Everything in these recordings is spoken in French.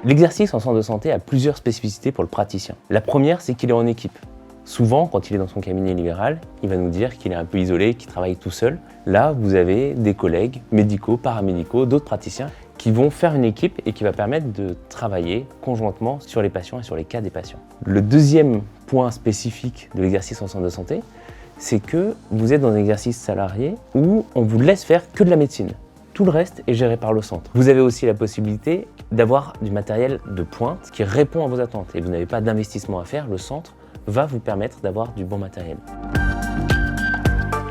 L'exercice en centre de santé a plusieurs spécificités pour le praticien. La première, c'est qu'il est en équipe. Souvent, quand il est dans son cabinet libéral, il va nous dire qu'il est un peu isolé, qu'il travaille tout seul. Là, vous avez des collègues médicaux, paramédicaux, d'autres praticiens qui vont faire une équipe et qui va permettre de travailler conjointement sur les patients et sur les cas des patients. Le deuxième point spécifique de l'exercice en centre de santé, c'est que vous êtes dans un exercice salarié où on vous laisse faire que de la médecine. Tout le reste est géré par le centre. Vous avez aussi la possibilité d'avoir du matériel de pointe qui répond à vos attentes et vous n'avez pas d'investissement à faire, le centre va vous permettre d'avoir du bon matériel.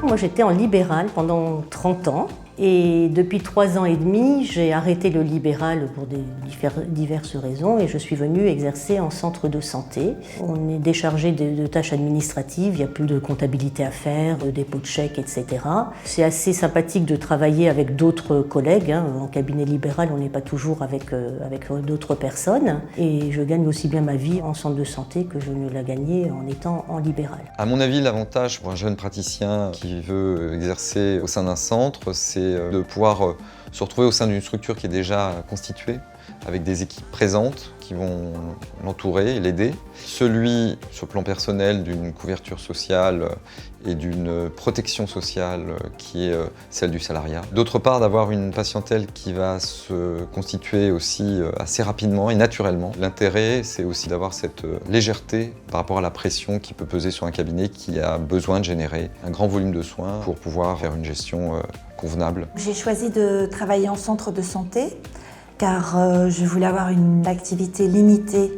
Moi j'étais en libéral pendant 30 ans et depuis 3 ans et demi j'ai arrêté le libéral pour diverses raisons et je suis venue exercer en centre de santé. On est déchargé de tâches administratives, il n'y a plus de comptabilité à faire, dépôt de chèques, etc. C'est assez sympathique de travailler avec d'autres collègues. En cabinet libéral on n'est pas toujours avec d'autres personnes et je gagne aussi bien ma vie en centre de santé que je ne la gagnais en étant en libéral. À mon avis, l'avantage pour un jeune praticien qui veut exercer au sein d'un centre, c'est de pouvoir se retrouver au sein d'une structure qui est déjà constituée, avec des équipes présentes qui vont l'entourer et l'aider. Celui, sur le plan personnel, d'une couverture sociale et d'une protection sociale qui est celle du salariat. D'autre part, d'avoir une patientèle qui va se constituer aussi assez rapidement et naturellement. L'intérêt, c'est aussi d'avoir cette légèreté par rapport à la pression qui peut peser sur un cabinet qui a besoin de générer un grand volume de soins pour pouvoir faire une gestion convenable. J'ai choisi de travailler en centre de santé car je voulais avoir une activité limitée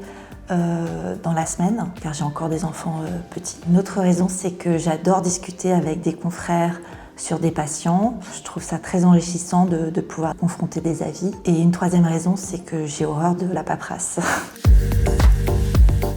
dans la semaine, car j'ai encore des enfants petits. Une autre raison, c'est que j'adore discuter avec des confrères sur des patients. Je trouve ça très enrichissant de pouvoir confronter des avis. Et une troisième raison, c'est que j'ai horreur de la paperasse.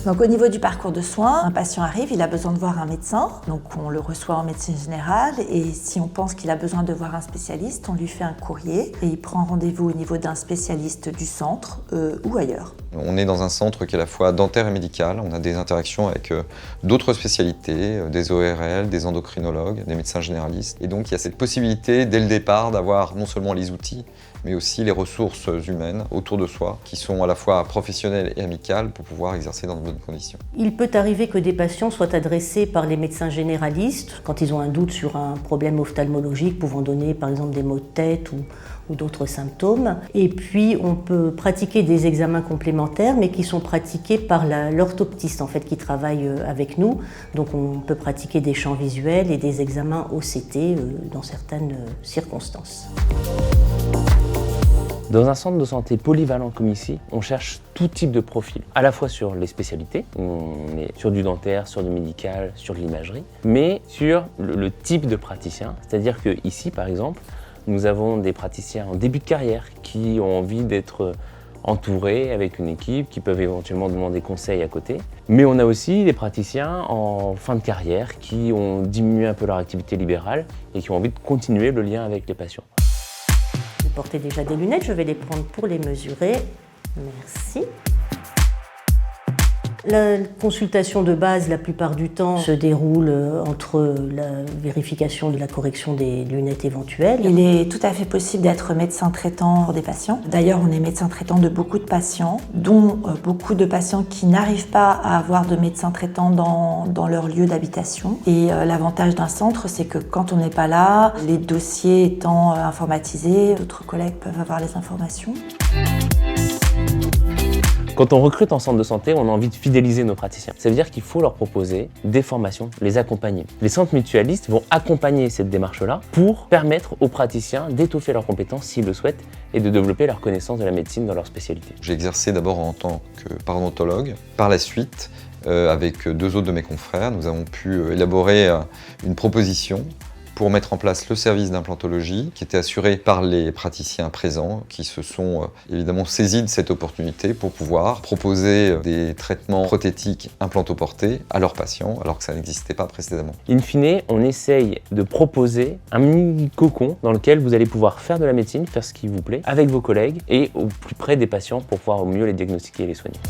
Donc au niveau du parcours de soins, un patient arrive, il a besoin de voir un médecin, donc on le reçoit en médecine générale et si on pense qu'il a besoin de voir un spécialiste, on lui fait un courrier et il prend rendez-vous au niveau d'un spécialiste du centre ou ailleurs. On est dans un centre qui est à la fois dentaire et médical, on a des interactions avec d'autres spécialités, des ORL, des endocrinologues, des médecins généralistes et donc il y a cette possibilité dès le départ d'avoir non seulement les outils, mais aussi les ressources humaines autour de soi, qui sont à la fois professionnelles et amicales pour pouvoir exercer dans de bonnes conditions. Il peut arriver que des patients soient adressés par les médecins généralistes quand ils ont un doute sur un problème ophtalmologique pouvant donner par exemple des maux de tête ou d'autres symptômes. Et puis on peut pratiquer des examens complémentaires mais qui sont pratiqués par l'orthoptiste en fait, qui travaille avec nous. Donc on peut pratiquer des champs visuels et des examens OCT dans certaines circonstances. Dans un centre de santé polyvalent comme ici, on cherche tout type de profil, à la fois sur les spécialités, on est sur du dentaire, sur du médical, sur de l'imagerie, mais sur le type de praticien, c'est-à-dire qu'ici par exemple, nous avons des praticiens en début de carrière qui ont envie d'être entourés avec une équipe, qui peuvent éventuellement demander conseil à côté, mais on a aussi des praticiens en fin de carrière qui ont diminué un peu leur activité libérale et qui ont envie de continuer le lien avec les patients. Je portais déjà des lunettes, je vais les prendre pour les mesurer. Merci. La consultation de base, la plupart du temps, se déroule entre la vérification de la correction des lunettes éventuelles. Il est tout à fait possible d'être médecin traitant des patients. D'ailleurs, on est médecin traitant de beaucoup de patients, dont beaucoup de patients qui n'arrivent pas à avoir de médecin traitant dans leur lieu d'habitation. Et l'avantage d'un centre, c'est que quand on n'est pas là, les dossiers étant informatisés, d'autres collègues peuvent avoir les informations. Quand on recrute en centre de santé, on a envie de fidéliser nos praticiens. Ça veut dire qu'il faut leur proposer des formations, les accompagner. Les centres mutualistes vont accompagner cette démarche-là pour permettre aux praticiens d'étoffer leurs compétences s'ils le souhaitent et de développer leur connaissance de la médecine dans leur spécialité. J'ai exercé d'abord en tant que parodontologue. Par la suite, avec 2 autres de mes confrères, nous avons pu élaborer une proposition pour mettre en place le service d'implantologie qui était assuré par les praticiens présents qui se sont évidemment saisis de cette opportunité pour pouvoir proposer des traitements prothétiques implantoportés à leurs patients alors que ça n'existait pas précédemment. In fine, on essaye de proposer un mini cocon dans lequel vous allez pouvoir faire de la médecine, faire ce qui vous plaît, avec vos collègues et au plus près des patients pour pouvoir au mieux les diagnostiquer et les soigner.